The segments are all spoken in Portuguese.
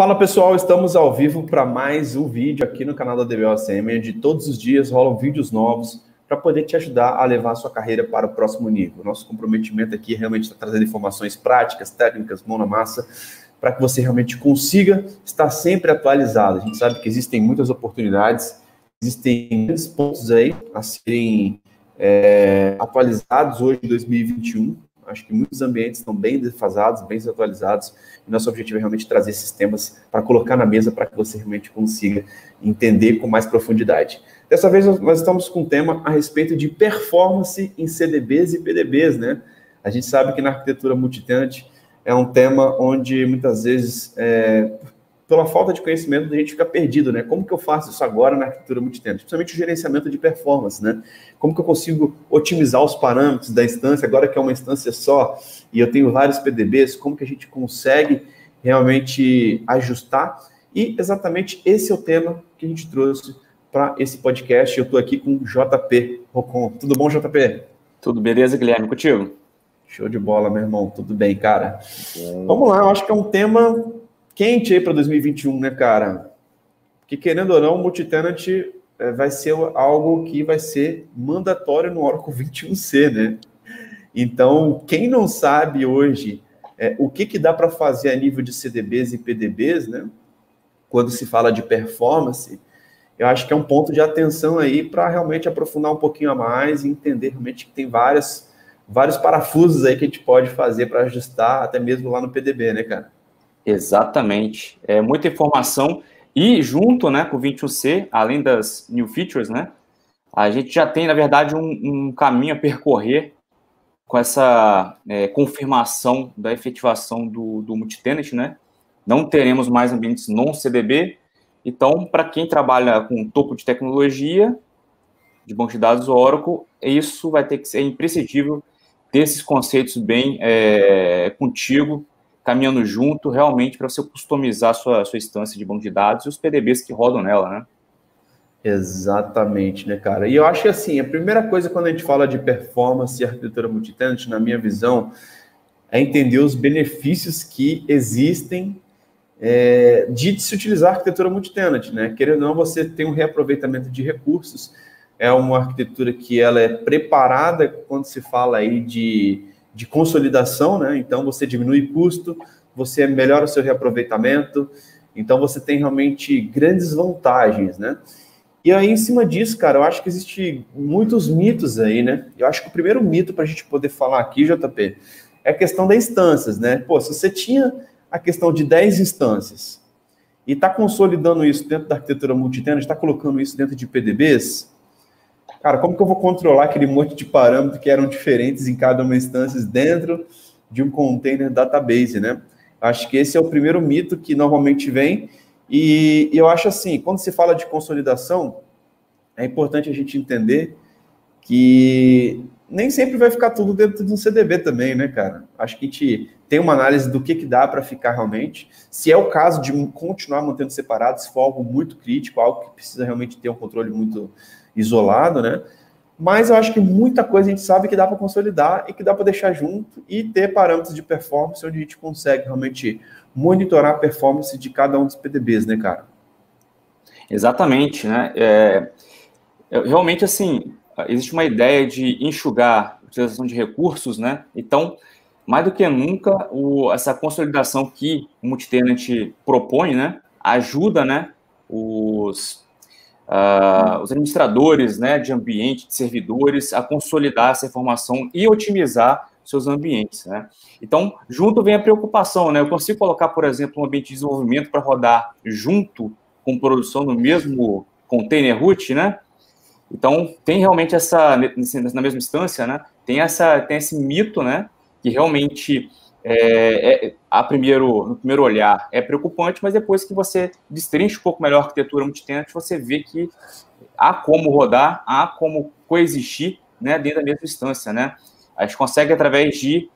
Fala pessoal, estamos ao vivo para mais um vídeo aqui no canal da DBOCM, onde todos os dias rolam vídeos novos para poder te ajudar a levar a sua carreira para o próximo nível. Nosso comprometimento aqui é realmente estar trazendo informações práticas, técnicas, mão na massa, para que você realmente consiga estar sempre atualizado. A gente sabe que existem muitas oportunidades, existem muitos pontos aí a serem atualizados hoje em 2021. Acho que muitos ambientes estão bem defasados, bem desatualizados, e nosso objetivo é realmente trazer esses temas para colocar na mesa para que você realmente consiga entender com mais profundidade. Dessa vez, nós estamos com um tema a respeito de performance em CDBs e PDBs, né? A gente sabe que na arquitetura multitenant é um tema onde, muitas vezes, pela falta de conhecimento, a gente fica perdido, né? Como que eu faço isso agora na arquitetura multitenant? Principalmente o gerenciamento de performance, né? Como que eu consigo otimizar os parâmetros da instância, agora que é uma instância só, e eu tenho vários PDBs, como que a gente consegue realmente ajustar? E exatamente esse é o tema que a gente trouxe para esse podcast. Eu estou aqui com o JP Rocon. Tudo bom, JP? Tudo beleza, Guilherme? Contigo? Show de bola, meu irmão. Tudo bem, cara? Vamos lá, eu acho que é um tema quente aí para 2021, né, cara? Porque, querendo ou não, o multitenant vai ser algo que vai ser mandatório no Oracle 21C, né? Então, quem não sabe hoje o que dá para fazer a nível de CDBs e PDBs, né? Quando se fala de performance, eu acho que é um ponto de atenção aí para realmente aprofundar um pouquinho a mais e entender realmente que tem vários parafusos aí que a gente pode fazer para ajustar até mesmo lá no PDB, né, cara? Exatamente. É muita informação. E junto, né, com o 21C, além das new features, né, a gente já tem, na verdade, um caminho a percorrer com essa confirmação da efetivação do multitenant, né? Não teremos mais ambientes non-CDB. Então, para quem trabalha com topo de tecnologia, de banco de dados Oracle, isso vai ter que ser imprescindível ter esses conceitos bem contigo, caminhando junto, realmente, para você customizar a sua instância de banco de dados e os PDBs que rodam nela, né? Exatamente, né, cara? E eu acho que, assim, a primeira coisa quando a gente fala de performance e arquitetura multitenant, na minha visão, é entender os benefícios que existem de se utilizar a arquitetura multitenant, né? Querendo ou não, você tem um reaproveitamento de recursos, é uma arquitetura que ela é preparada quando se fala aí de consolidação, né? Então, você diminui custo, você melhora o seu reaproveitamento, então você tem realmente grandes vantagens, né? E aí, em cima disso, cara, eu acho que existem muitos mitos aí, né? Eu acho que o primeiro mito para a gente poder falar aqui, JP, é a questão das instâncias, né? Pô, se você tinha a questão de 10 instâncias e está consolidando isso dentro da arquitetura multitenant, está colocando isso dentro de PDBs, cara, como que eu vou controlar aquele monte de parâmetros que eram diferentes em cada uma instância dentro de um container database, né? Acho que esse é o primeiro mito que normalmente vem. E eu acho assim, quando se fala de consolidação, é importante a gente entender que nem sempre vai ficar tudo dentro de um CDB também, né, cara? Acho que a gente tem uma análise do que dá para ficar realmente. Se é o caso de continuar mantendo separado, se for algo muito crítico, algo que precisa realmente ter um controle muito isolado, né? Mas eu acho que muita coisa a gente sabe que dá para consolidar e que dá para deixar junto e ter parâmetros de performance onde a gente consegue realmente monitorar a performance de cada um dos PDBs, né, cara? Exatamente, né? Realmente, assim, existe uma ideia de enxugar a utilização de recursos, né? Então, mais do que nunca, essa consolidação que o multitenant propõe, né, ajuda, né, os administradores, né, de ambiente, de servidores, a consolidar essa informação e otimizar seus ambientes, né? Então, junto vem a preocupação, né? Eu consigo colocar, por exemplo, um ambiente de desenvolvimento para rodar junto com produção no mesmo container root, né? Então, tem realmente na mesma instância, né? Tem esse mito, né? Que realmente, no primeiro olhar, é preocupante, mas depois que você destrincha um pouco melhor a arquitetura multitenant, você vê que há como rodar, há como coexistir, né? Dentro da mesma instância, né? A gente consegue, através de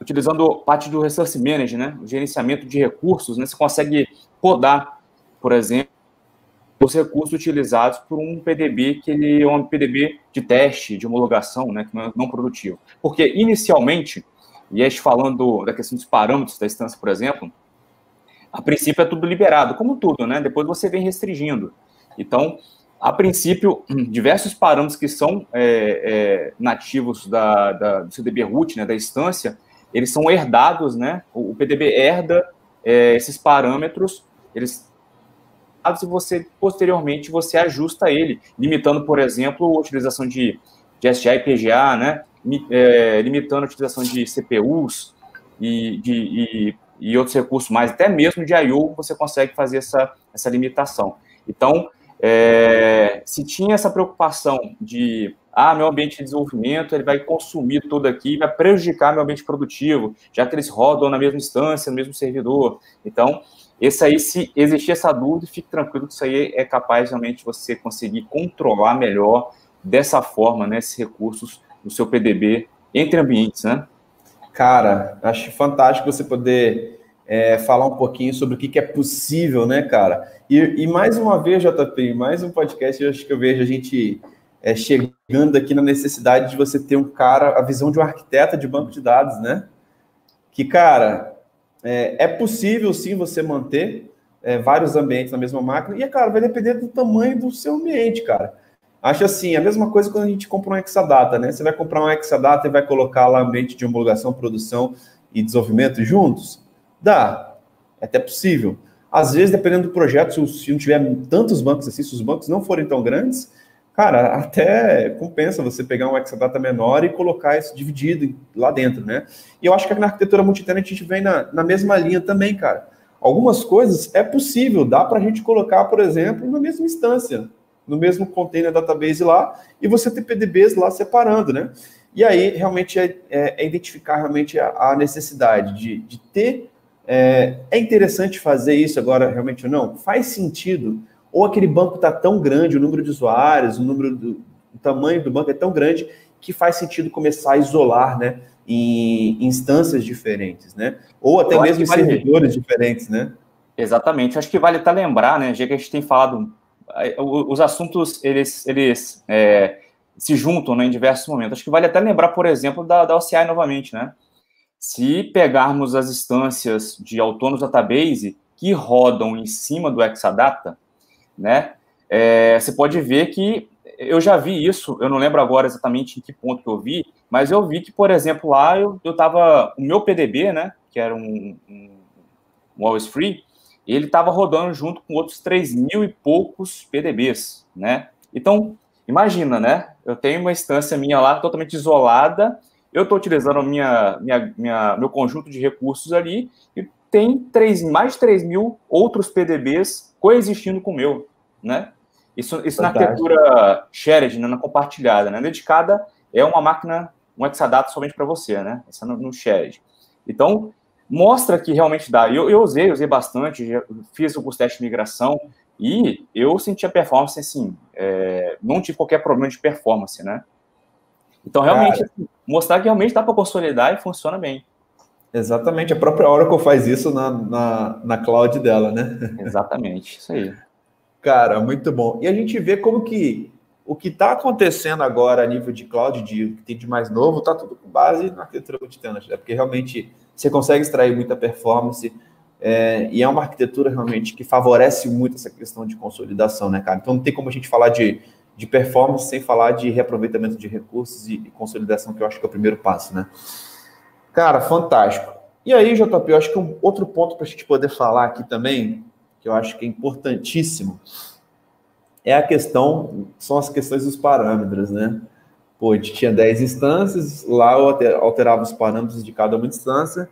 utilizando parte do Resource Manager, né? O gerenciamento de recursos, né? Você consegue rodar, por exemplo, os recursos utilizados por um PDB que ele é um PDB de teste, de homologação, né, que não é não produtivo. Porque, inicialmente, E aí, falando da questão dos parâmetros da instância, por exemplo, a princípio é tudo liberado, como tudo, né? Depois você vem restringindo. Então, a princípio, diversos parâmetros que são nativos do CDB root, né, da instância, eles são herdados, né? O PDB herda esses parâmetros, eles e você, posteriormente, você ajusta ele, limitando, por exemplo, a utilização de SGA e PGA, né? Limitando a utilização de CPUs e outros recursos mais, até mesmo de I/O, você consegue fazer essa limitação. Então, se tinha essa preocupação de meu ambiente de desenvolvimento ele vai consumir tudo aqui, vai prejudicar meu ambiente produtivo, já que eles rodam na mesma instância, no mesmo servidor. Então, esse aí, se existir essa dúvida, fique tranquilo que isso aí é capaz realmente de você conseguir controlar melhor dessa forma, né, esses recursos do seu PDB entre ambientes, né? Cara, acho fantástico você poder falar um pouquinho sobre o que é possível, né, cara? E mais uma vez, JP, mais um podcast, eu acho que eu vejo a gente chegando aqui na necessidade de você ter a visão de um arquiteto de banco de dados, né? Que, cara, é possível, sim, você manter vários ambientes na mesma máquina, e, cara, vai depender do tamanho do seu ambiente, cara. Acho assim, a mesma coisa quando a gente compra um Exadata, né? Você vai comprar um Exadata e vai colocar lá ambiente de homologação, produção e desenvolvimento juntos? Dá, é até possível. Às vezes, dependendo do projeto, se não tiver tantos bancos assim, se os bancos não forem tão grandes, cara, até compensa você pegar um Exadata menor e colocar isso dividido lá dentro, né? E eu acho que na arquitetura multitenant a gente vem na mesma linha também, cara. Algumas coisas é possível, dá para a gente colocar, por exemplo, na mesma instância, no mesmo container database lá, e você ter PDBs lá separando, né? E aí, realmente, identificar realmente a necessidade de ter... É interessante fazer isso agora, realmente ou não? Faz sentido? Ou aquele banco está tão grande, o número de usuários, o tamanho do banco é tão grande que faz sentido começar a isolar, né, em instâncias diferentes, né? Ou até mesmo em servidores diferentes, né? Exatamente. Acho que vale até lembrar, né, já que a gente tem falado, os assuntos, eles se juntam, né, em diversos momentos. Acho que vale até lembrar, por exemplo, da OCI novamente, né? Se pegarmos as instâncias de Autonomous Database que rodam em cima do Exadata, né, você pode ver que eu já vi isso, eu não lembro agora exatamente em que ponto que eu vi, mas eu vi que, por exemplo, lá eu tava, o meu PDB, né, que era um Always Free, ele estava rodando junto com outros 3.000 e poucos PDBs, né? Então, imagina, né? Eu tenho uma instância minha lá totalmente isolada, eu estou utilizando meu conjunto de recursos ali e tem mais de 3.000 outros PDBs coexistindo com o meu, né? Isso na arquitetura shared, né, na compartilhada, né? Dedicada é uma máquina, um Exadata somente para você, né? Essa no shared. Então, mostra que realmente dá. Eu usei bastante, já fiz o teste de migração e eu senti a performance, assim, não tive qualquer problema de performance, né? Então, realmente, mostrar que realmente dá para consolidar e funciona bem. Exatamente, a própria Oracle faz isso na cloud dela, né? Exatamente, isso aí. Cara, muito bom. E a gente vê como que o que está acontecendo agora a nível de cloud, o que tem de mais novo, está tudo com base na arquitetura multitenant, né? Porque realmente você consegue extrair muita performance e é uma arquitetura realmente que favorece muito essa questão de consolidação, né, cara? Então não tem como a gente falar de performance sem falar de reaproveitamento de recursos e consolidação, que eu acho que é o primeiro passo, né? Cara, fantástico. E aí, JP, eu acho que um outro ponto para a gente poder falar aqui também, que eu acho que é importantíssimo, são as questões dos parâmetros, né? Pô, a gente tinha 10 instâncias, lá eu alterava os parâmetros de cada uma instância,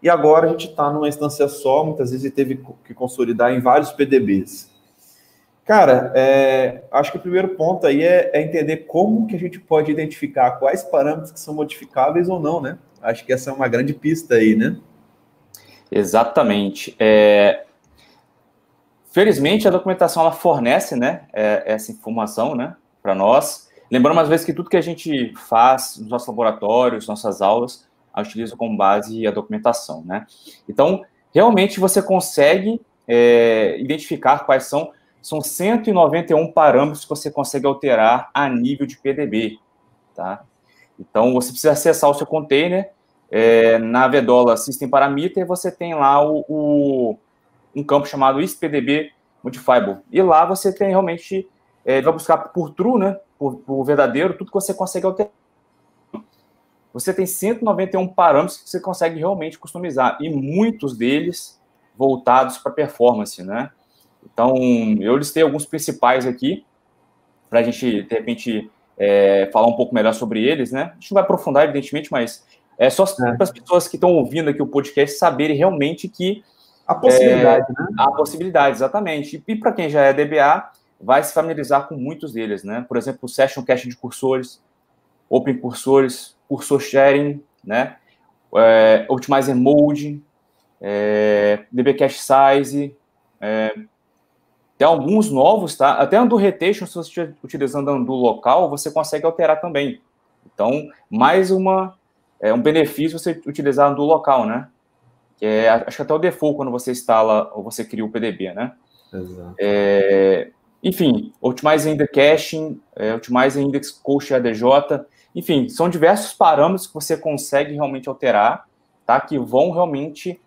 e agora a gente está numa instância só, muitas vezes teve que consolidar em vários PDBs. Cara, acho que o primeiro ponto aí é entender como que a gente pode identificar quais parâmetros que são modificáveis ou não, né? Acho que essa é uma grande pista aí, né? Exatamente. Felizmente, a documentação ela fornece, né, essa informação, né, para nós. Lembrando mais vezes que tudo que a gente faz nos nossos laboratórios, nossas aulas, a utiliza como base a documentação, né? Então, realmente você consegue identificar quais são 191 parâmetros que você consegue alterar a nível de PDB, tá? Então, você precisa acessar o seu container na Vedola System Parameter, você tem lá um campo chamado isPDB Modifiable. E lá você tem realmente, ele vai buscar por true, né, por verdadeiro, tudo que você consegue alterar. Você tem 191 parâmetros que você consegue realmente customizar, e muitos deles voltados para performance, né? Então, eu listei alguns principais aqui, para a gente, de repente, falar um pouco melhor sobre eles, né? A gente não vai aprofundar, evidentemente, mas é só para as pessoas que estão ouvindo aqui o podcast saberem realmente que... A possibilidade, né? A possibilidade, exatamente. E para quem já é DBA, vai se familiarizar com muitos deles, né? Por exemplo, o Session Caching de cursores, Open Cursores, Cursor Sharing, né? Optimizer Mode, DB Cache Size, tem alguns novos, tá? Até Undo Rotation, se você estiver utilizando Undo local, você consegue alterar também. Então, mais um benefício você utilizar Undo local, né? Que acho que até o default quando você instala ou você cria o PDB, né? Exato. Enfim, Optimizer Index Caching, Optimizer Index Coach ADJ, enfim, são diversos parâmetros que você consegue realmente alterar, tá? Que vão realmente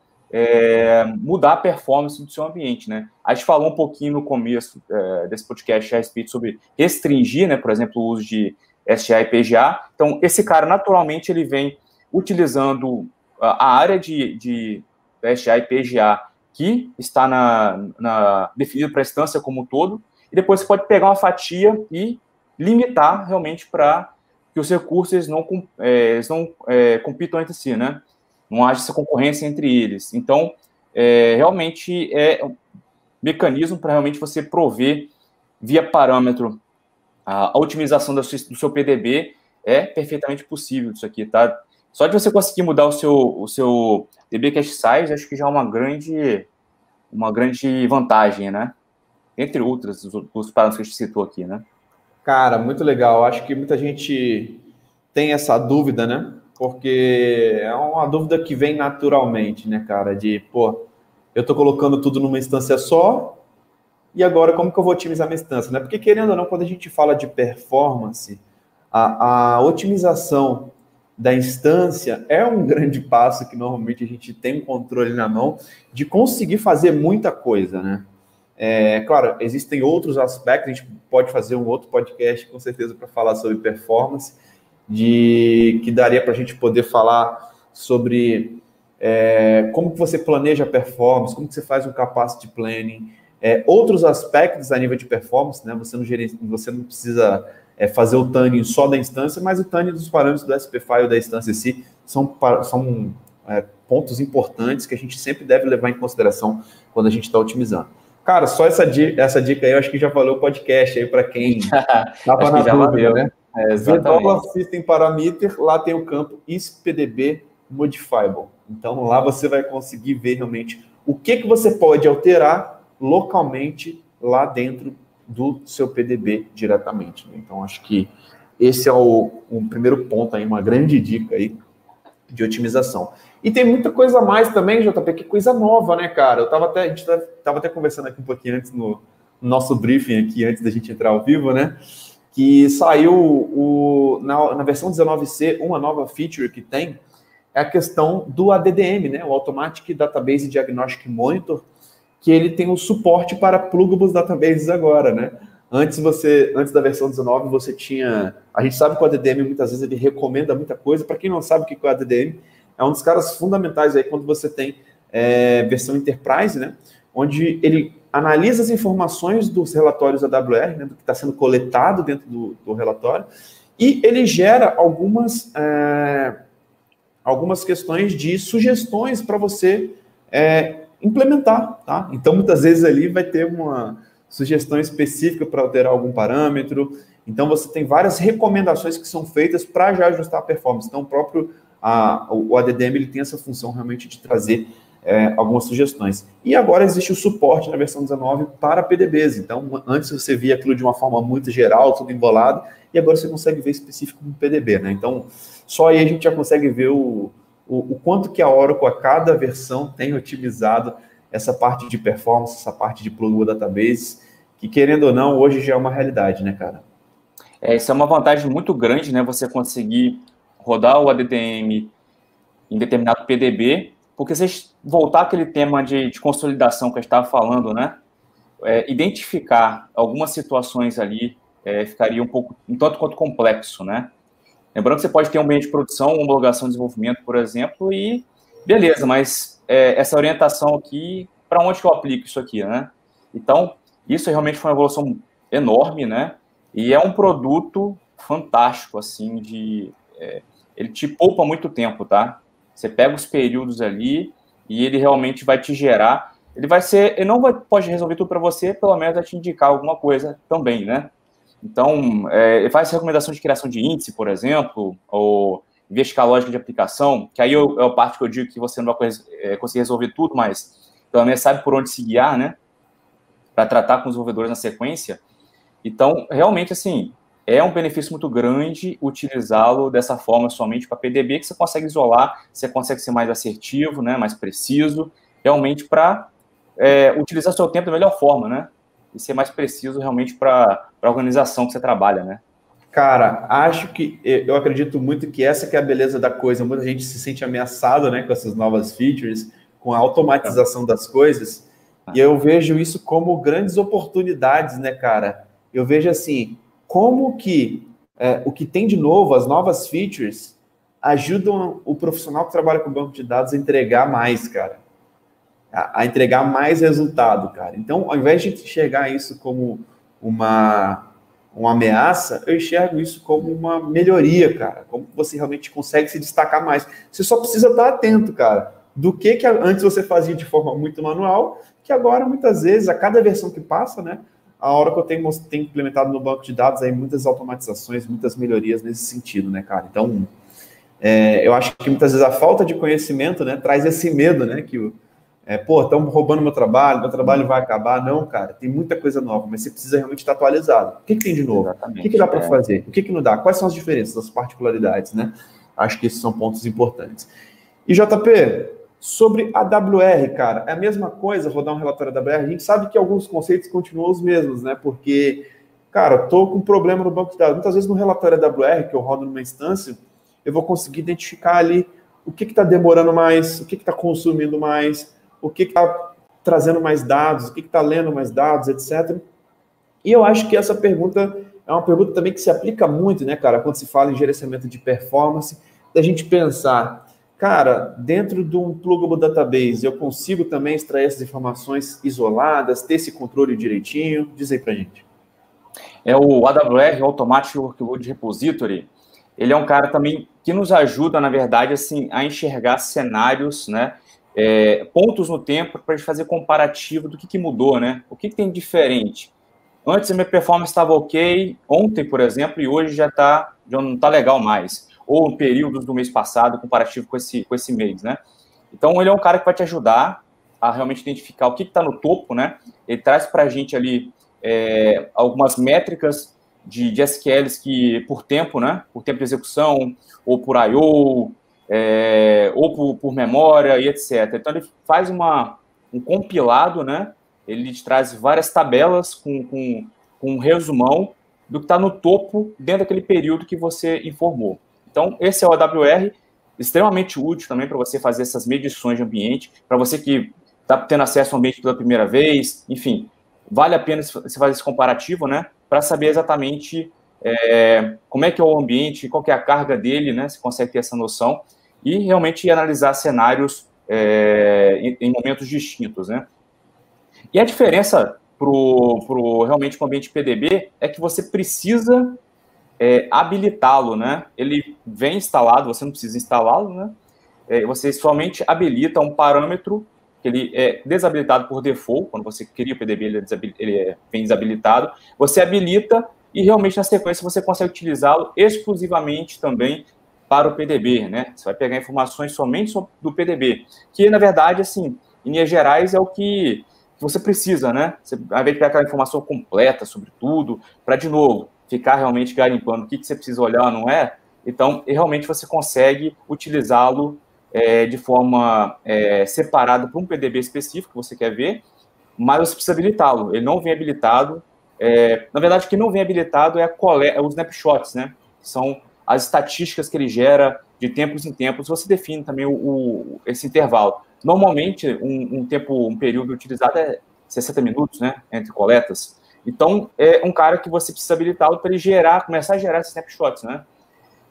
mudar a performance do seu ambiente, né? A gente falou um pouquinho no começo desse podcast a respeito sobre restringir, né? Por exemplo, o uso de SGA e PGA. Então, esse cara, naturalmente, ele vem utilizando a área de SGA e PGA que está definida para a instância como um todo, e depois você pode pegar uma fatia e limitar realmente para que os recursos eles não compitam entre si, né? Não haja essa concorrência entre eles. Então, realmente é um mecanismo para realmente você prover via parâmetro a otimização do seu PDB. É perfeitamente possível isso aqui, tá? Só de você conseguir mudar o seu DB Cache Size, acho que já é uma grande vantagem, né? Entre outros, os parâmetros que a gente citou aqui, né? Cara, muito legal. Acho que muita gente tem essa dúvida, né? Porque é uma dúvida que vem naturalmente, né, cara? Eu tô colocando tudo numa instância só, e agora como que eu vou otimizar minha instância, né? Porque, querendo ou não, quando a gente fala de performance, a otimização da instância é um grande passo que normalmente a gente tem um controle na mão de conseguir fazer muita coisa, né? Claro, existem outros aspectos, a gente pode fazer um outro podcast, com certeza, para falar sobre performance, que daria para a gente poder falar sobre como que você planeja a performance, como que você faz um capacity planning, outros aspectos a nível de performance, né? Você não precisa fazer o tuning só da instância, mas o tuning dos parâmetros do SP-File da instância em si são pontos importantes que a gente sempre deve levar em consideração quando a gente está otimizando. Cara, só essa dica aí, eu acho que já valeu o podcast aí para quem estava na dúvida, né? Vedola System Parameter, lá tem o campo isPDB Modifiable. Então, lá você vai conseguir ver realmente o que você pode alterar localmente lá dentro do seu PDB diretamente. Então, acho que esse é um primeiro ponto aí, uma grande dica aí de otimização. E tem muita coisa a mais também, JP, que coisa nova, né, cara? A gente estava até conversando aqui um pouquinho antes no nosso briefing aqui, antes da gente entrar ao vivo, né? Que saiu na versão 19C, uma nova feature que tem é a questão do ADDM, né? O Automatic Database Diagnostic Monitor, que ele tem o suporte para plugables databases agora, né? Antes da versão 19, você tinha... A gente sabe que o ADDM, muitas vezes, ele recomenda muita coisa. Para quem não sabe o que é o ADDM, é um dos caras fundamentais aí quando você tem versão Enterprise, né? Onde ele analisa as informações dos relatórios AWR, né? Do que está sendo coletado dentro do relatório, e ele gera algumas questões de sugestões para você implementar, tá? Então, muitas vezes ali vai ter uma sugestão específica para alterar algum parâmetro. Então, você tem várias recomendações que são feitas para já ajustar a performance. Então, o ADDM ele tem essa função realmente de trazer algumas sugestões. E agora existe o suporte na versão 19 para PDBs. Então, antes você via aquilo de uma forma muito geral, tudo embolado, e agora você consegue ver específico no PDB, né? Então, só aí a gente já consegue ver o quanto que a Oracle, a cada versão, tem otimizado essa parte de performance, essa parte de plugable database, que, querendo ou não, hoje já é uma realidade, né, cara? Isso é uma vantagem muito grande, né? Você conseguir rodar o ADDM em determinado PDB, porque se a gente voltar àquele tema de consolidação que a gente estava falando, né, identificar algumas situações ali ficaria um tanto quanto complexo, né? Lembrando que você pode ter um ambiente de produção, homologação e desenvolvimento, por exemplo, e beleza, mas essa orientação aqui, para onde que eu aplico isso aqui, né? Então, isso realmente foi uma evolução enorme, né? E é um produto fantástico, assim, ele te poupa muito tempo, tá? Você pega os períodos ali e ele realmente vai te gerar. Ele não pode resolver tudo para você, pelo menos vai te indicar alguma coisa também, né? Então, ele faz recomendação de criação de índice, por exemplo, ou investigar a lógica de aplicação, que aí é a parte que eu digo que você não vai conseguir resolver tudo, mas pelo menos sabe por onde se guiar, né? Para tratar com os desenvolvedores na sequência. Então, realmente, assim, é um benefício muito grande utilizá-lo dessa forma somente para PDB, que você consegue isolar, você consegue ser mais assertivo, né, mais preciso, realmente para utilizar seu tempo da melhor forma, né? E ser mais preciso realmente para a organização que você trabalha, né? Cara, eu acredito muito que essa que é a beleza da coisa. Muita gente se sente ameaçada, né, com essas novas features, com a automatização das coisas, e eu vejo isso como grandes oportunidades, né, cara? Eu vejo assim, como que o que tem de novo, as novas features, ajudam o profissional que trabalha com banco de dados a entregar mais, cara. A entregar mais resultado, cara. Então, ao invés de enxergar isso como uma ameaça, eu enxergo isso como uma melhoria, cara. Como você realmente consegue se destacar mais. Você só precisa estar atento, cara, do que antes você fazia de forma muito manual, que agora, muitas vezes, a cada versão que passa, né, a hora que eu tenho implementado no banco de dados, aí muitas automatizações, muitas melhorias nesse sentido, né, cara? Então, eu acho que muitas vezes a falta de conhecimento, né, traz esse medo, né, que estão roubando meu trabalho vai acabar. Não, cara, tem muita coisa nova, mas você precisa realmente estar atualizado. O que tem de novo? Exatamente. O que dá para fazer? O que não dá? Quais são as diferenças, as particularidades, né? Acho que esses são pontos importantes. E, JP, sobre a AWR, cara, é a mesma coisa, rodar um relatório AWR, a gente sabe que alguns conceitos continuam os mesmos, né? Porque, cara, estou com um problema no banco de dados. Muitas vezes no relatório AWR, que eu rodo numa instância, eu vou conseguir identificar ali o que está demorando mais, o que está consumindo mais, o que está trazendo mais dados, o que está lendo mais dados, etc. E eu acho que essa pergunta é uma pergunta também que se aplica muito, né, cara, quando se fala em gerenciamento de performance, da gente pensar, cara, dentro de um pluggable database, eu consigo também extrair essas informações isoladas, ter esse controle direitinho? Diz aí pra gente. O AWR, Automatic Workload Repository, ele é um cara também que nos ajuda, na verdade, assim, a enxergar cenários, né, pontos no tempo para a gente fazer comparativo do que mudou, né? O que tem diferente? Antes a minha performance estava ok, ontem, por exemplo, e hoje já não está legal mais. Ou períodos do mês passado, comparativo com esse mês, né? Então, ele é um cara que vai te ajudar a realmente identificar o que está no topo, né? Ele traz para a gente ali algumas métricas de SQLs que, por tempo, né? Por tempo de execução, ou por I/O, ou por memória e etc. Então, ele faz um compilado, né? Ele te traz várias tabelas com um resumão do que está no topo dentro daquele período que você informou. Então, esse é o AWR, extremamente útil também para você fazer essas medições de ambiente, para você que está tendo acesso ao ambiente pela primeira vez, enfim, vale a pena você fazer esse comparativo, né? Para saber exatamente como é que é o ambiente, qual que é a carga dele, né? Você consegue ter essa noção e realmente analisar cenários em momentos distintos, né? E a diferença realmente para o ambiente PDB é que você precisa habilitá-lo, né? Ele vem instalado, você não precisa instalá-lo, né? Você somente habilita um parâmetro que ele é desabilitado por default, quando você cria o PDB, ele vem desabilitado. Você habilita e realmente na sequência você consegue utilizá-lo exclusivamente também para o PDB, né? Você vai pegar informações somente do PDB, que na verdade, assim, em linhas gerais é o que você precisa, né? Você, ao invés de pegar aquela informação completa sobre tudo, para, de novo, ficar realmente garimpando o que você precisa olhar, não é? Então, realmente você consegue utilizá-lo de forma separada para um PDB específico que você quer ver, mas você precisa habilitá-lo. Ele não vem habilitado. Na verdade, o que não vem habilitado é os snapshots, né? Que são as estatísticas que ele gera de tempos em tempos, você define também esse intervalo. Normalmente, um período utilizado é 60 minutos, né, entre coletas. Então, é um cara que você precisa habilitá-lo para ele começar a gerar esses snapshots, né?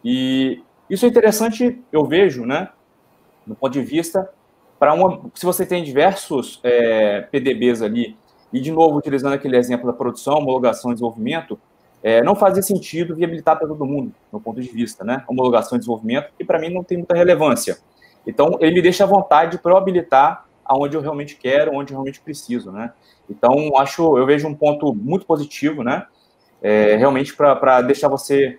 E isso é interessante, eu vejo, né, do ponto de vista, se você tem diversos PDBs ali, e de novo, utilizando aquele exemplo da produção, homologação e desenvolvimento, não fazia sentido viabilizar para todo mundo, no ponto de vista, né? Homologação e desenvolvimento, que para mim não tem muita relevância. Então, ele me deixa à vontade para eu habilitar aonde eu realmente quero, onde eu realmente preciso, né? Então, eu vejo um ponto muito positivo, né? Realmente para deixar você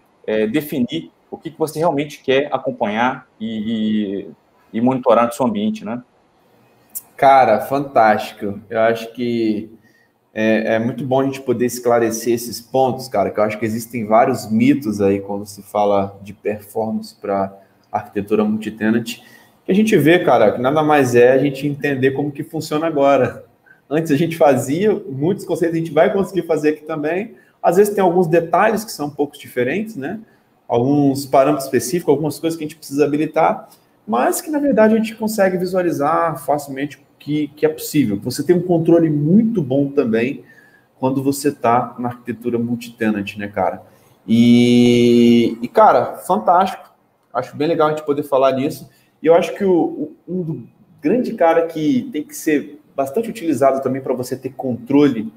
definir o que você realmente quer acompanhar e monitorar no seu ambiente, né? Cara, fantástico. Eu acho que é muito bom a gente poder esclarecer esses pontos, cara, que eu acho que existem vários mitos aí quando se fala de performance para arquitetura multitenant, que a gente vê, cara, que nada mais é a gente entender como que funciona agora. Antes a gente fazia, muitos conceitos a gente vai conseguir fazer aqui também. Às vezes tem alguns detalhes que são um pouco diferentes, né? Alguns parâmetros específicos, algumas coisas que a gente precisa habilitar, mas que, na verdade, a gente consegue visualizar facilmente que é possível. Você tem um controle muito bom também quando você está na arquitetura multitenant, né, cara? Cara, fantástico. Acho bem legal a gente poder falar nisso. E eu acho que um grande cara que tem que ser bastante utilizado também para você ter controle,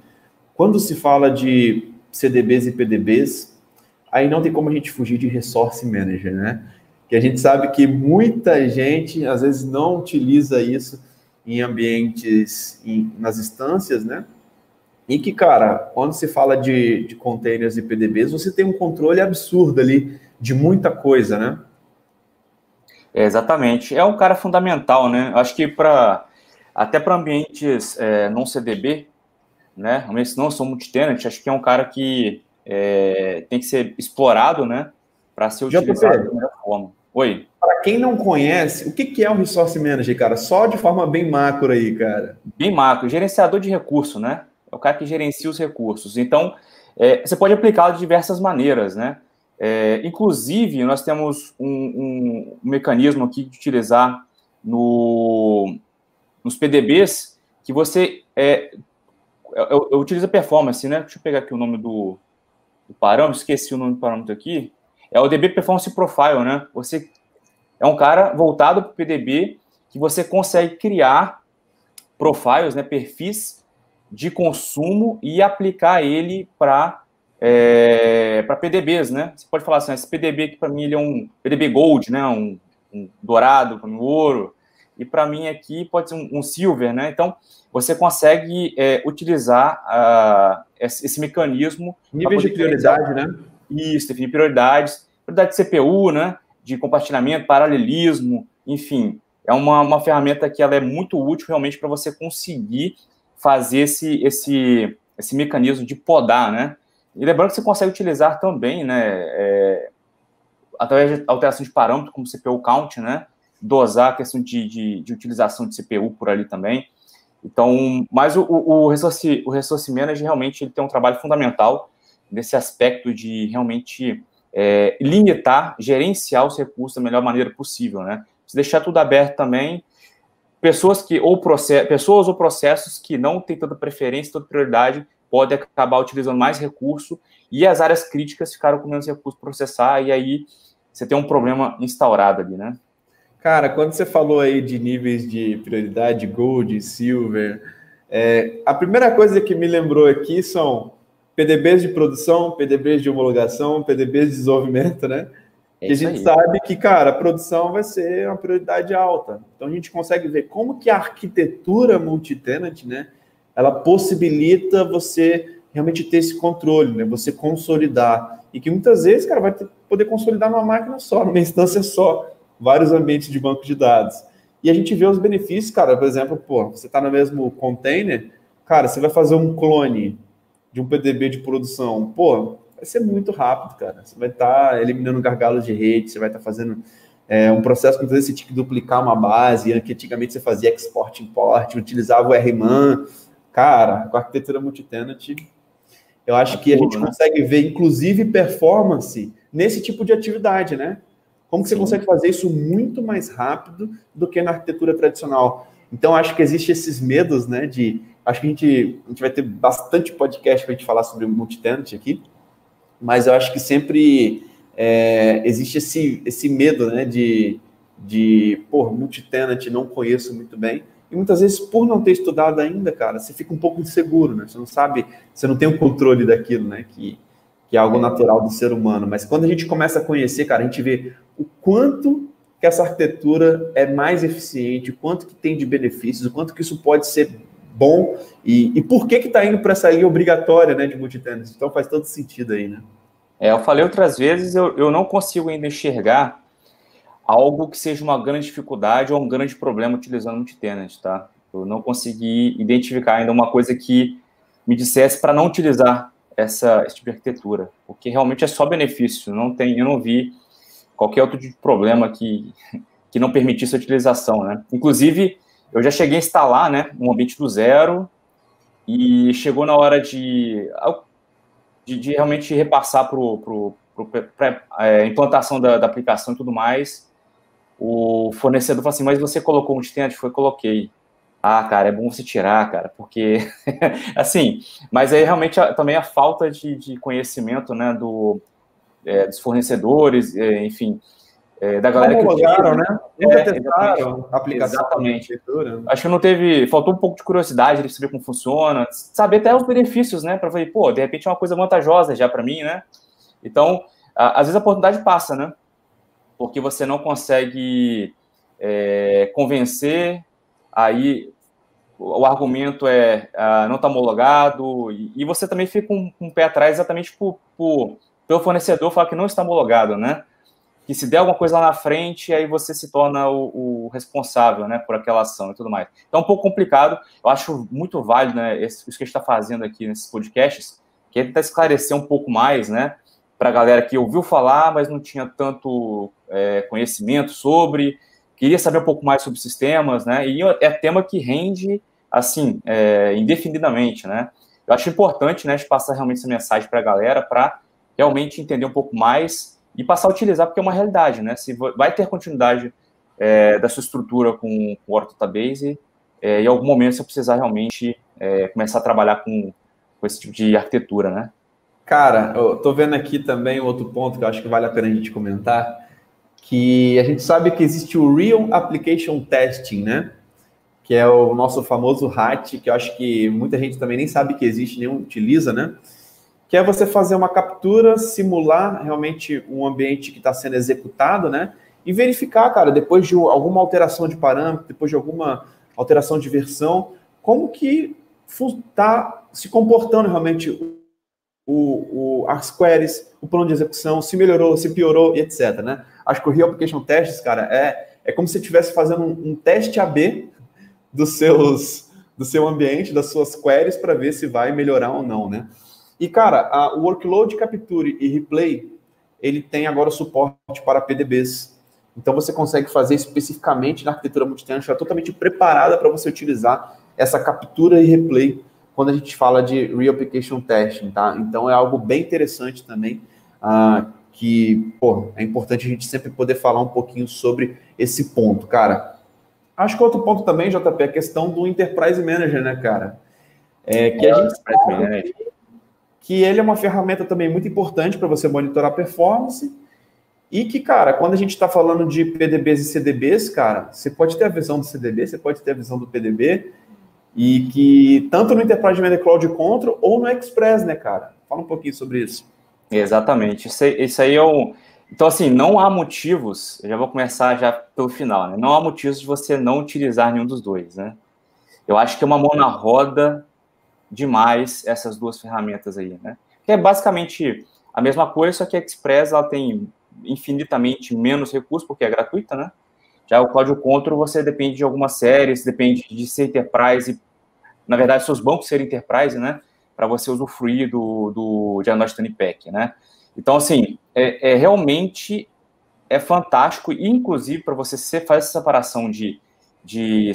quando se fala de CDBs e PDBs, aí não tem como a gente fugir de Resource Manager, né? Que a gente sabe que muita gente, às vezes, não utiliza isso em ambientes, nas instâncias, né? E que, cara, quando se fala de containers e PDBs, você tem um controle absurdo ali de muita coisa, né? Exatamente. É um cara fundamental, né? Acho que até para ambientes não CDB, né? Ambientes que não são multitenant, acho que é um cara que tem que ser explorado, né? Para ser utilizado da melhor forma. Oi. Para quem não conhece, o que é um Resource Manager, cara? Só de forma bem macro aí, cara. Bem macro, gerenciador de recurso, né? É o cara que gerencia os recursos. Então, você pode aplicá-lo de diversas maneiras, né? Inclusive, nós temos um mecanismo aqui de utilizar nos PDBs que você eu utilizo a performance, né? Deixa eu pegar aqui o nome do parâmetro, esqueci o nome do parâmetro aqui. É o DB Performance Profile, né? Você é um cara voltado para o PDB que você consegue criar profiles, né, perfis de consumo e aplicar ele para PDBs, né? Você pode falar assim, esse PDB aqui para mim ele é um PDB Gold, né? Um dourado, um ouro, e para mim aqui pode ser um silver, né? Então você consegue utilizar esse mecanismo. Níveis de prioridade, né? Isso, definir prioridade de CPU, né? De compartilhamento, paralelismo, enfim. É uma ferramenta que ela é muito útil realmente para você conseguir fazer esse mecanismo de podar, né? E lembrando que você consegue utilizar também, né? Através de alteração de parâmetro, como CPU count, né? Dosar a questão de utilização de CPU por ali também. Então, mas o Resource Manager realmente ele tem um trabalho fundamental nesse aspecto de realmente limitar, gerenciar os recursos da melhor maneira possível, né? Se deixar tudo aberto também, pessoas ou processos que não têm tanta preferência, tanta prioridade, podem acabar utilizando mais recurso e as áreas críticas ficaram com menos recurso para processar, e aí você tem um problema instaurado ali, né? Cara, quando você falou aí de níveis de prioridade, Gold, Silver, a primeira coisa que me lembrou aqui são PDBs de produção, PDBs de homologação, PDBs de desenvolvimento, né? Que a gente sabe que, cara, a produção vai ser uma prioridade alta. Então, a gente consegue ver como que a arquitetura multitenant, né, ela possibilita você realmente ter esse controle, né, você consolidar. E que muitas vezes, cara, vai poder consolidar numa máquina só, numa instância só, vários ambientes de banco de dados. E a gente vê os benefícios, cara, por exemplo, você está no mesmo container, cara, você vai fazer um clone de um PDB de produção, vai ser muito rápido, cara. Você vai estar eliminando gargalos de rede, você vai estar fazendo um processo que muitas vezes você tinha que duplicar uma base, que antigamente você fazia export, import, utilizava o RMAN. Cara, com a arquitetura multitenant, eu acho que a gente consegue ver, inclusive, performance nesse tipo de atividade, né? como que você consegue fazer isso muito mais rápido do que na arquitetura tradicional? Então, acho que existe esses medos, né, acho que a gente vai ter bastante podcast para a gente falar sobre multitenant aqui, mas eu acho que sempre existe esse medo, né, multitenant não conheço muito bem, e muitas vezes, por não ter estudado ainda, cara, você fica um pouco inseguro, né, você não sabe, você não tem o controle daquilo, né, que é algo natural do ser humano, mas quando a gente começa a conhecer, cara, a gente vê o quanto que essa arquitetura é mais eficiente, o quanto que tem de benefícios, o quanto que isso pode ser bom, e por que está indo para essa linha obrigatória, né, de multitenant. Então faz todo sentido aí, né? Eu falei outras vezes, eu não consigo ainda enxergar algo que seja uma grande dificuldade ou um grande problema utilizando multitenant, tá? Eu não consegui identificar ainda uma coisa que me dissesse para não utilizar esse tipo de arquitetura, porque realmente é só benefício, eu não vi qualquer outro tipo de problema que não permitisse a utilização, né? Inclusive, eu já cheguei a instalar, né, um ambiente do zero e chegou na hora de realmente repassar para a implantação da aplicação e tudo mais. O fornecedor falou assim, mas você colocou multitenant? Coloquei. Ah, cara, é bom você tirar, cara, porque, assim, mas aí realmente também a falta de conhecimento, né, dos fornecedores, enfim, da galera que homologaram, né? Nunca testaram a aplicação. Exatamente. Acho que faltou um pouco de curiosidade de saber como funciona, saber até os benefícios, né, para ver, de repente é uma coisa vantajosa já para mim, né? Então, às vezes a oportunidade passa, né? Porque você não consegue convencer, aí o argumento não está homologado, e você também fica um pé atrás exatamente pelo fornecedor falar que não está homologado, né? Que se der alguma coisa lá na frente, aí você se torna o responsável, né, por aquela ação e tudo mais. Então é um pouco complicado, eu acho muito válido, né, isso que a gente está fazendo aqui nesses podcasts, que é tentar esclarecer um pouco mais, né, para a galera que ouviu falar, mas não tinha tanto conhecimento sobre, queria saber um pouco mais sobre sistemas, né, e é tema que rende, assim, indefinidamente, né. Eu acho importante, né, a gente passar realmente essa mensagem para a galera, para realmente entender um pouco mais e passar a utilizar, porque é uma realidade, né? Se vai ter continuidade da sua estrutura com o Oracle Database, em algum momento você precisar realmente começar a trabalhar com esse tipo de arquitetura, né? Cara, eu tô vendo aqui também outro ponto que eu acho que vale a pena a gente comentar, que a gente sabe que existe o Real Application Testing, né? Que é o nosso famoso RAT, que eu acho que muita gente também nem sabe que existe, nem utiliza, né? Que é você fazer uma captura, simular realmente um ambiente que está sendo executado, né? E verificar, cara, depois de alguma alteração de parâmetro, depois de alguma alteração de versão, como que está se comportando realmente as queries, o plano de execução, se melhorou, se piorou, e etc, né? Acho que o Real Application Tests, cara, é como se você estivesse fazendo um teste AB do seu ambiente, das suas queries, para ver se vai melhorar ou não, né? E, cara, o Workload Capture e Replay, ele tem agora suporte para PDBs. Então, você consegue fazer especificamente na arquitetura multitenant, está totalmente preparada para você utilizar essa captura e replay quando a gente fala de Real Application Testing, tá? Então, é algo bem interessante também, que, é importante a gente sempre poder falar um pouquinho sobre esse ponto, cara. Acho que outro ponto também, JP, é a questão do Enterprise Manager, né, cara? Que a gente sabe que ele é uma ferramenta também muito importante para você monitorar a performance e que, cara, quando a gente está falando de PDBs e CDBs, cara, você pode ter a visão do CDB, você pode ter a visão do PDB e que tanto no Enterprise Manager Cloud Control ou no Express, né, cara? Fala um pouquinho sobre isso. Exatamente. Isso aí é um... Então, assim, não há motivos, eu já vou começar já pelo final, né? Não há motivos de você não utilizar nenhum dos dois, né? Eu acho que é uma mão na roda demais essas duas ferramentas aí, né? Que é basicamente a mesma coisa, só que a Express ela tem infinitamente menos recursos, porque é gratuita, né? Já o Cloud Control, você depende de algumas séries, depende de ser Enterprise, na verdade, seus bancos serem Enterprise, né? Para você usufruir do Diagnostic Pack, né? Então, assim, realmente é fantástico, e inclusive para você fazer essa separação de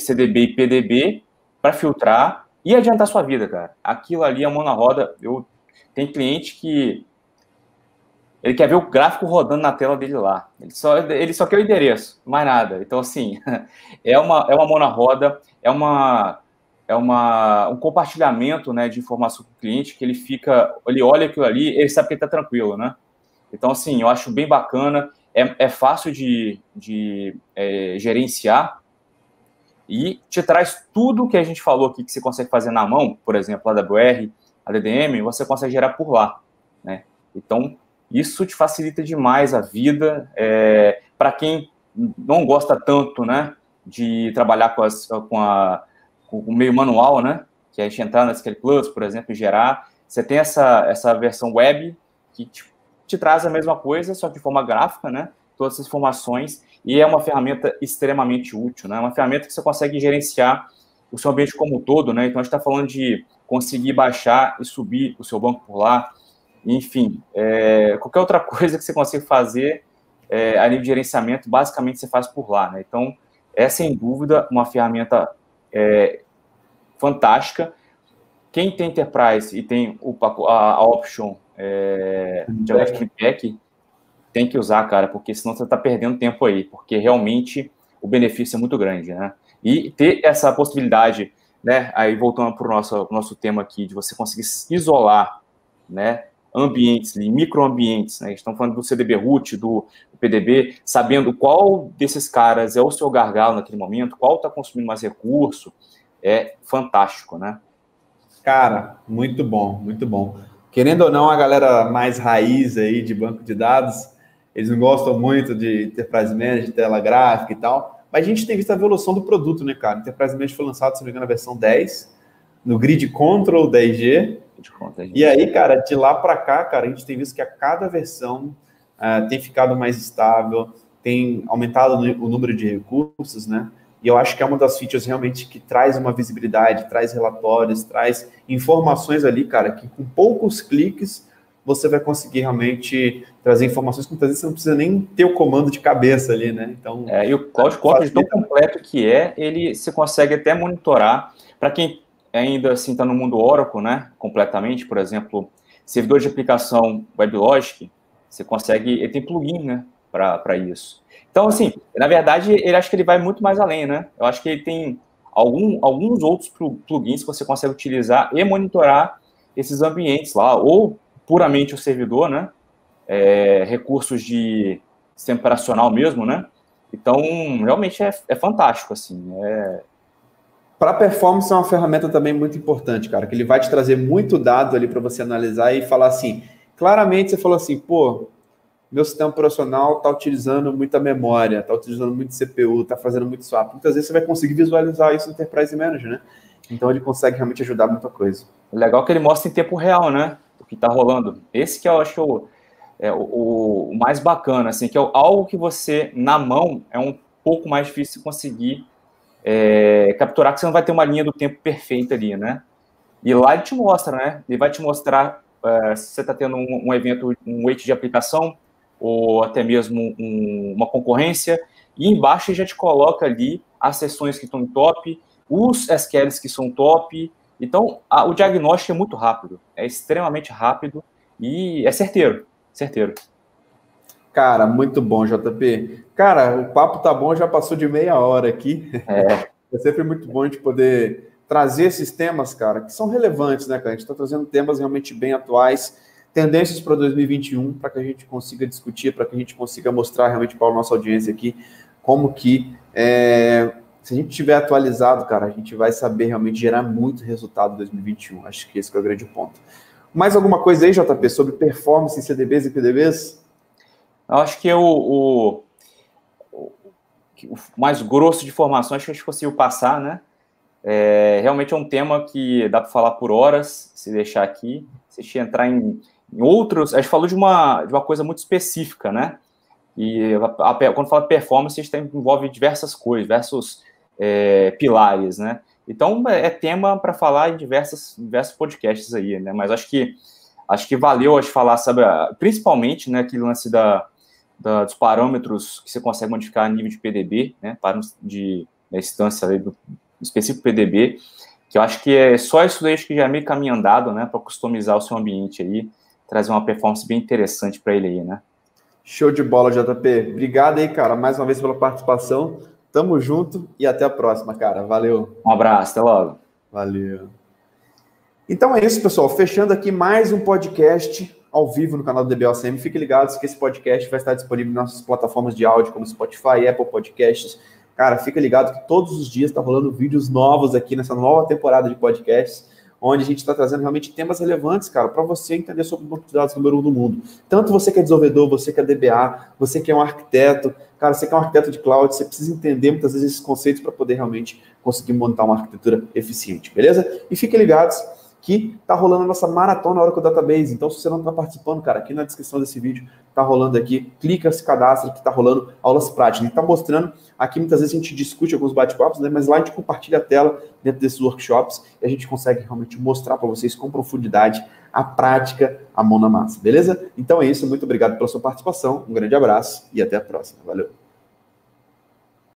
CDB e PDB para filtrar e adiantar sua vida, cara. Aquilo ali é mão na roda. Tem cliente que Ele quer ver o gráfico rodando na tela dele lá. Ele só quer o endereço, mais nada. Então, assim, é uma mão na roda, um compartilhamento, né, de informação com o cliente, que ele olha aquilo ali, ele sabe que ele está tranquilo, né? Então, assim, eu acho bem bacana, é fácil de gerenciar e te traz tudo que a gente falou aqui que você consegue fazer na mão, por exemplo, a AWR, a DDM, você consegue gerar por lá, né? Então, isso te facilita demais a vida. Para quem não gosta tanto, né, de trabalhar com o meio manual, né, que é a gente entrar na SQL Plus, por exemplo, e gerar, você tem essa versão web que te traz a mesma coisa, só que de forma gráfica, né, todas essas informações, e é uma ferramenta extremamente útil, né, uma ferramenta que você consegue gerenciar o seu ambiente como um todo, né, então a gente está falando de conseguir baixar e subir o seu banco por lá, enfim, qualquer outra coisa que você consiga fazer a nível de gerenciamento, basicamente você faz por lá, né? Então, é sem dúvida uma ferramenta fantástica. Quem tem Enterprise e tem a option de Electronic Pack, tem que usar, cara, porque senão você está perdendo tempo aí, porque realmente o benefício é muito grande, né? E ter essa possibilidade, né? Aí voltando para o nosso tema aqui, de você conseguir isolar, né? Ambientes, microambientes, né? Estão falando do CDB root, do PDB, sabendo qual desses caras é o seu gargalo naquele momento, qual está consumindo mais recurso, é fantástico, né? Cara, muito bom, muito bom. Querendo ou não, a galera mais raiz aí de banco de dados, eles não gostam muito de Enterprise Manager, tela gráfica e tal, mas a gente tem visto a evolução do produto, né, cara? Enterprise Manager foi lançado, se não me engano, na versão 10, no Grid Control 10G, e aí, cara, de lá para cá, cara, a gente tem visto que a cada versão tem ficado mais estável, tem aumentado o número de recursos, né? E eu acho que é uma das features realmente que traz uma visibilidade, traz relatórios, traz informações ali, cara, que com poucos cliques você vai conseguir realmente trazer informações que muitas vezes você não precisa nem ter o comando de cabeça ali, né? Então, e o Cloud Control, tão completo que ele se consegue até monitorar. Para quem ainda assim está no mundo Oracle, né, completamente, por exemplo, servidor de aplicação WebLogic, você consegue, ele tem plugin, né, para isso. Então, assim, na verdade, ele acho que ele vai muito mais além, né? Eu acho que ele tem alguns outros plugins que você consegue utilizar e monitorar esses ambientes lá, ou puramente o servidor, né? Recursos de sistema operacional mesmo, né? Então, realmente é fantástico, assim. Para performance é uma ferramenta também muito importante, cara, que ele vai te trazer muito dado ali para você analisar e falar assim, claramente você falou assim, pô, meu sistema operacional está utilizando muita memória, está utilizando muito CPU, está fazendo muito swap. Muitas vezes você vai conseguir visualizar isso no Enterprise Manager, né? Então ele consegue realmente ajudar muita coisa. Legal que ele mostra em tempo real, né? O que está rolando. Esse que eu acho o mais bacana, assim, que é algo que você, na mão, é um pouco mais difícil de conseguir capturar, que você não vai ter uma linha do tempo perfeita ali, né? E lá ele te mostra, né? Ele vai te mostrar se você está tendo um evento, um weight de aplicação, ou até mesmo uma concorrência, e embaixo ele já te coloca ali as sessões que estão em top, os SQLs que são top. Então, o diagnóstico é muito rápido, é extremamente rápido e é certeiro. Cara, muito bom, JP. Cara, o papo tá bom, já passou de meia hora aqui. É sempre muito bom a gente poder trazer esses temas, cara, que são relevantes, né, cara? A gente está trazendo temas realmente bem atuais, tendências para 2021, para que a gente consiga discutir, para que a gente consiga mostrar realmente para a nossa audiência aqui como que, se a gente tiver atualizado, cara, a gente vai saber realmente gerar muito resultado em 2021. Acho que esse é o grande ponto. Mais alguma coisa aí, JP, sobre performance em CDBs e PDBs? Eu acho que o mais grosso de informações que a gente conseguiu passar, né? Realmente é um tema que dá para falar por horas, se deixar aqui. Se a gente entrar em outros... A gente falou de uma coisa muito específica, né? E quando fala performance, a gente envolve diversas coisas, diversos pilares, né? Então, é tema para falar em diversos podcasts aí, né? Mas acho que valeu falar, sabe, principalmente, né, aquele lance dos parâmetros que você consegue modificar a nível de PDB, né, parâmetros da instância ali do específico PDB, que eu acho que é só isso daí que já é meio caminho andado, né, para customizar o seu ambiente aí. trazer uma performance bem interessante para ele aí, né? Show de bola, JP. Obrigado aí, cara, mais uma vez pela participação. Tamo junto e até a próxima, cara. Valeu. Um abraço, até logo. Valeu. Então é isso, pessoal. Fechando aqui mais um podcast ao vivo no canal do DBOCM. Fiquem ligados que esse podcast vai estar disponível nas nossas plataformas de áudio, como Spotify, Apple Podcasts. Cara, fica ligado que todos os dias está rolando vídeos novos aqui nessa nova temporada de podcasts, onde a gente está trazendo realmente temas relevantes, cara, para você entender sobre o banco de dados número 1 do mundo. Tanto você que é desenvolvedor, você que é DBA, você que é um arquiteto, cara, você que é um arquiteto de cloud, você precisa entender muitas vezes esses conceitos para poder realmente conseguir montar uma arquitetura eficiente, beleza? E fiquem ligados que tá rolando a nossa maratona Oracle Database. Então, se você não está participando, cara, aqui na descrição desse vídeo tá rolando aqui, clica, se cadastra, que tá rolando aulas práticas. A gente tá mostrando, aqui muitas vezes a gente discute alguns bate-papos, né, mas lá a gente compartilha a tela dentro desses workshops e a gente consegue realmente mostrar para vocês com profundidade a prática, a mão na massa, beleza? Então é isso, muito obrigado pela sua participação, um grande abraço e até a próxima. Valeu!